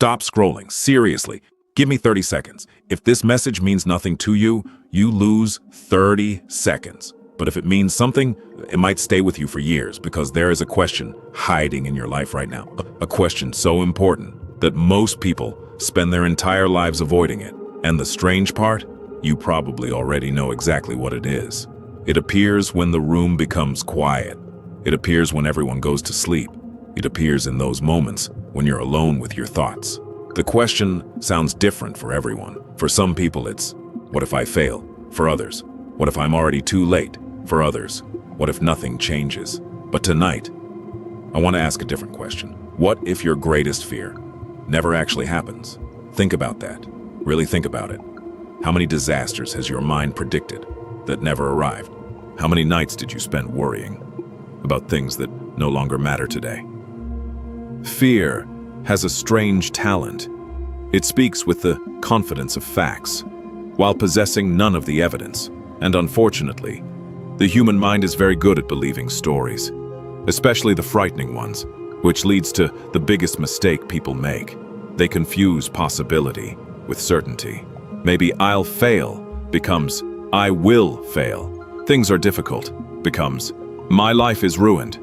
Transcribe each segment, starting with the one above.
Stop scrolling. Seriously. Give me 30 seconds. If this message means nothing to you, you lose 30 seconds. But if it means something, it might stay with you for years because there is a question hiding in your life right now. A question so important that most people spend their entire lives avoiding it. And the strange part, you probably already know exactly what it is. It appears when the room becomes quiet. It appears when everyone goes to sleep. It appears in those moments when you're alone with your thoughts. The question sounds different for everyone. For some people it's, what if I fail? For others, what if I'm already too late? For others, what if nothing changes? But tonight, I want to ask a different question. What if your greatest fear never actually happens? Think about that. Really think about it. How many disasters has your mind predicted that never arrived? How many nights did you spend worrying about things that no longer matter today? Fear has a strange talent. It speaks with the confidence of facts, while possessing none of the evidence. And unfortunately, the human mind is very good at believing stories, especially the frightening ones, which leads to the biggest mistake people make. They confuse possibility with certainty. Maybe I'll fail becomes I will fail. Things are difficult becomes my life is ruined.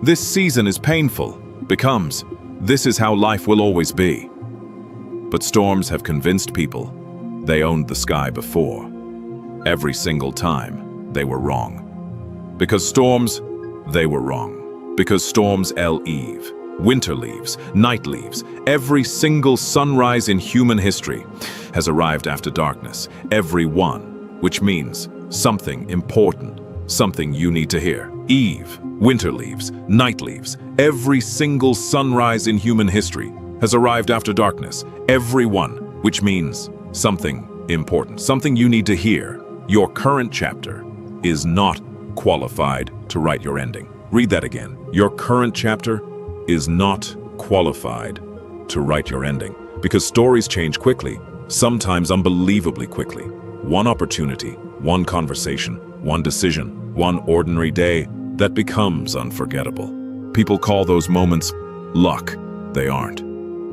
This season is painful becomes this is how life will always be. But storms have convinced people they owned the sky before. Every single time they were wrong. Because storms, they were wrong. Because storms leave, winter leaves, night leaves. Every single sunrise in human history has arrived after darkness. Every one, which means something important, something you need to hear. Eve, winter leaves, night leaves. Every single sunrise in human history has arrived after darkness. Every one, which means something important, something you need to hear. Your current chapter is not qualified to write your ending. Read that again. Your current chapter is not qualified to write your ending. Because stories change quickly, sometimes unbelievably quickly. One opportunity, one conversation, one decision, one ordinary day that becomes unforgettable. People call those moments luck. They aren't.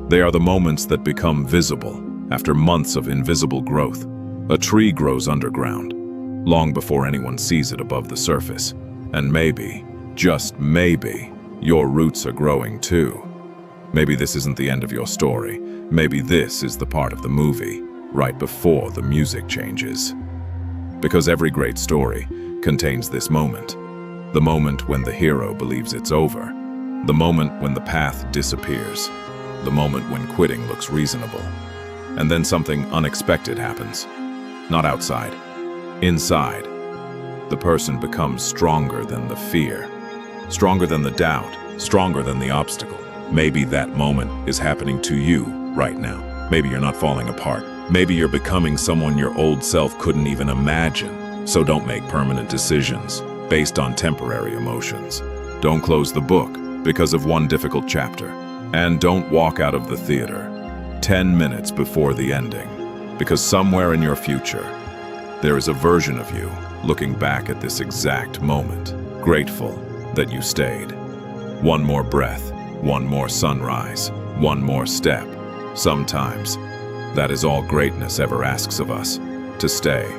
They are the moments that become visible after months of invisible growth. A tree grows underground, long before anyone sees it above the surface. And maybe, just maybe, your roots are growing too. Maybe this isn't the end of your story. Maybe this is the part of the movie, right before the music changes. Because every great story contains this moment. The moment when the hero believes it's over. The moment when the path disappears. The moment when quitting looks reasonable. And then something unexpected happens. Not outside. Inside, the person becomes stronger than the fear, stronger than the doubt, stronger than the obstacle. Maybe that moment is happening to you right now. Maybe you're not falling apart. Maybe you're becoming someone your old self couldn't even imagine. So don't make permanent decisions based on temporary emotions. Don't close the book because of one difficult chapter. And don't walk out of the theater 10 minutes before the ending, because somewhere in your future, there is a version of you looking back at this exact moment, grateful that you stayed. One more breath, one more sunrise, one more step. Sometimes, that is all greatness ever asks of us, to stay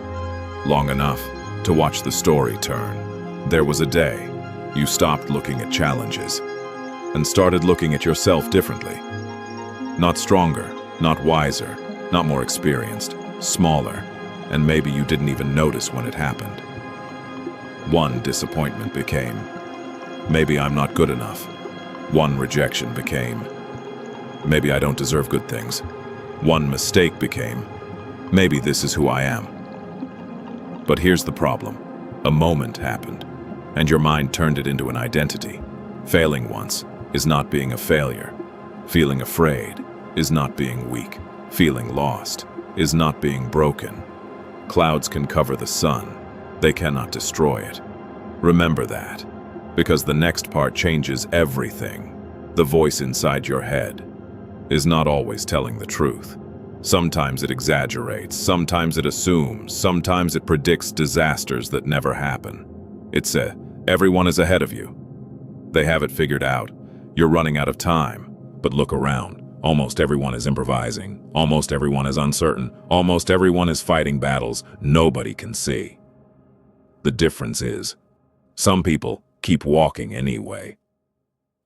long enough to watch the story turn. There was a day you stopped looking at challenges and started looking at yourself differently. Not stronger, not wiser, not more experienced, smaller. And maybe you didn't even notice when it happened. One disappointment became, maybe I'm not good enough. One rejection became, maybe I don't deserve good things. One mistake became, maybe this is who I am. But here's the problem. A moment happened, and your mind turned it into an identity. Failing once is not being a failure. Feeling afraid is not being weak. Feeling lost is not being broken. Clouds can cover the sun. They cannot destroy it. Remember that, because the next part changes everything. The voice inside your head is not always telling the truth. Sometimes it exaggerates, sometimes it assumes, sometimes it predicts disasters that never happen. It says, everyone is ahead of you. They have it figured out. You're running out of time. But look around. Almost everyone is improvising. Almost everyone is uncertain. Almost everyone is fighting battles nobody can see. The difference is, some people keep walking anyway.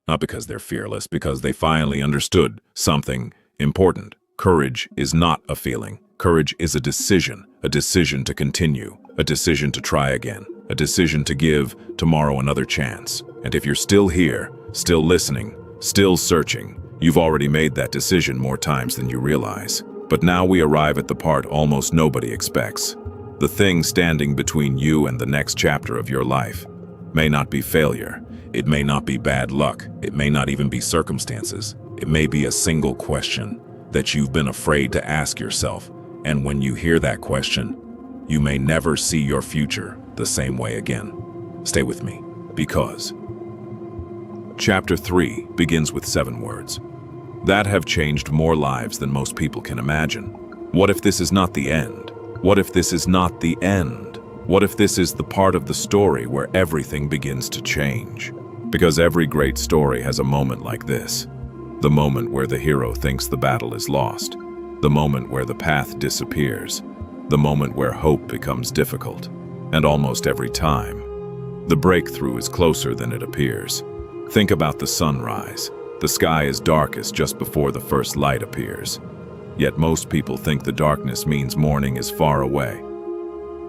Not because they're fearless, because they finally understood something important. Courage is not a feeling. Courage is a decision to continue, a decision to try again, a decision to give tomorrow another chance. And if you're still here, still listening, still searching, you've already made that decision more times than you realize. But now we arrive at the part almost nobody expects. The thing standing between you and the next chapter of your life may not be failure. It may not be bad luck. It may not even be circumstances. It may be a single question that you've been afraid to ask yourself. And when you hear that question, you may never see your future the same way again. Stay with me, because Chapter 3 begins with 7 words that have changed more lives than most people can imagine. What if this is not the end? What if this is not the end? What if this is the part of the story where everything begins to change? Because every great story has a moment like this. The moment where the hero thinks the battle is lost. The moment where the path disappears. The moment where hope becomes difficult. And almost every time, the breakthrough is closer than it appears. Think about the sunrise. The sky is darkest just before the first light appears. Yet most people think the darkness means morning is far away.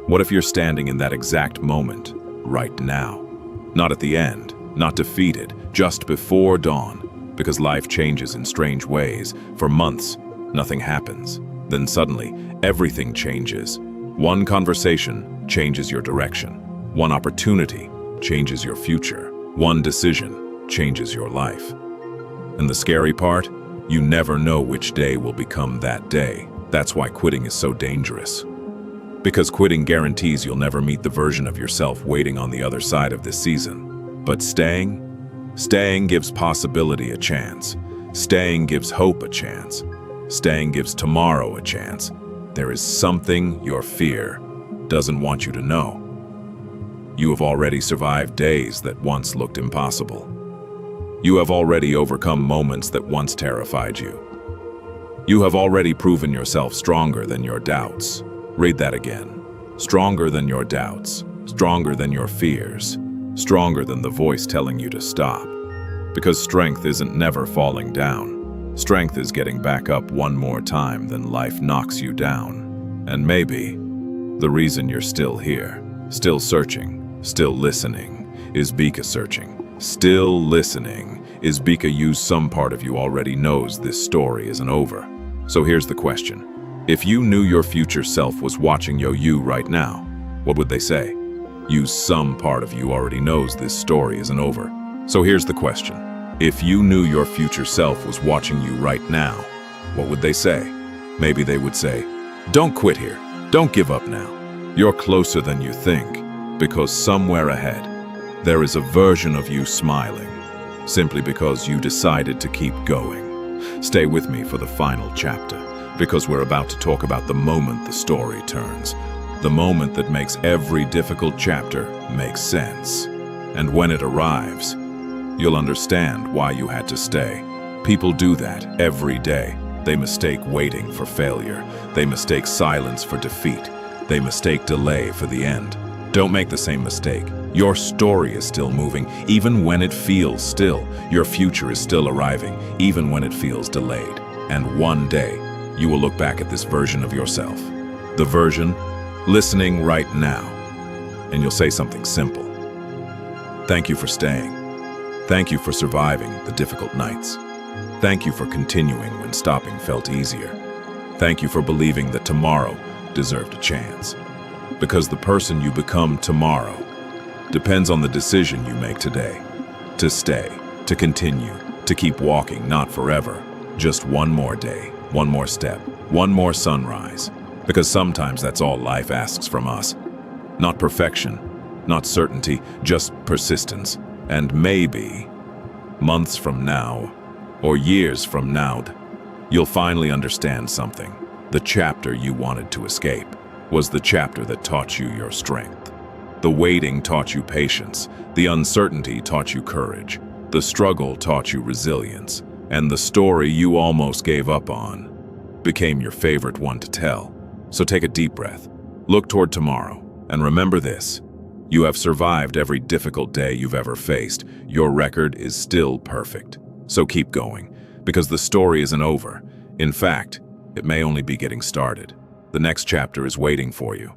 What if you're standing in that exact moment, right now? Not at the end, not defeated, just before dawn, because life changes in strange ways. For months, nothing happens. Then suddenly, everything changes. One conversation changes your direction. One opportunity changes your future. One decision changes your life. And the scary part? You never know which day will become that day. That's why quitting is so dangerous. Because quitting guarantees you'll never meet the version of yourself waiting on the other side of this season. But staying gives possibility a chance. Staying gives hope a chance. Staying gives tomorrow a chance. There is something your fear doesn't want you to know. You have already survived days that once looked impossible. You have already overcome moments that once terrified you. You have already proven yourself stronger than your doubts. Read that again. Stronger than your doubts. Stronger than your fears. Stronger than the voice telling you to stop. Because strength isn't never falling down. Strength is getting back up one more time than life knocks you down. And maybe the reason you're still here, still searching, still listening, is because searching. Still listening is because some part of you already knows this story isn't over. So here's the question. If you knew your future self was watching you right now, what would they say? Some part of you already knows this story isn't over. So here's the question. If you knew your future self was watching you right now, what would they say? Maybe they would say, don't quit here. Don't give up now. You're closer than you think, because somewhere ahead, there is a version of you smiling, simply because you decided to keep going. Stay with me for the final chapter, because we're about to talk about the moment the story turns, the moment that makes every difficult chapter make sense. And when it arrives, you'll understand why you had to stay. People do that every day. They mistake waiting for failure. They mistake silence for defeat. They mistake delay for the end. Don't make the same mistake. Your story is still moving, even when it feels still. Your future is still arriving, even when it feels delayed. And one day, you will look back at this version of yourself, the version listening right now, and you'll say something simple. Thank you for staying. Thank you for surviving the difficult nights. Thank you for continuing when stopping felt easier. Thank you for believing that tomorrow deserved a chance. Because the person you become tomorrow depends on the decision you make today. To stay, to continue, to keep walking, not forever. Just one more day, one more step, one more sunrise. Because sometimes that's all life asks from us. Not perfection, not certainty, just persistence. And maybe, months from now, or years from now, you'll finally understand something. The chapter you wanted to escape was the chapter that taught you your strength. The waiting taught you patience. The uncertainty taught you courage. The struggle taught you resilience. And the story you almost gave up on became your favorite one to tell. So take a deep breath, look toward tomorrow, and remember this. You have survived every difficult day you've ever faced. Your record is still perfect. So keep going, because the story isn't over. In fact, it may only be getting started. The next chapter is waiting for you.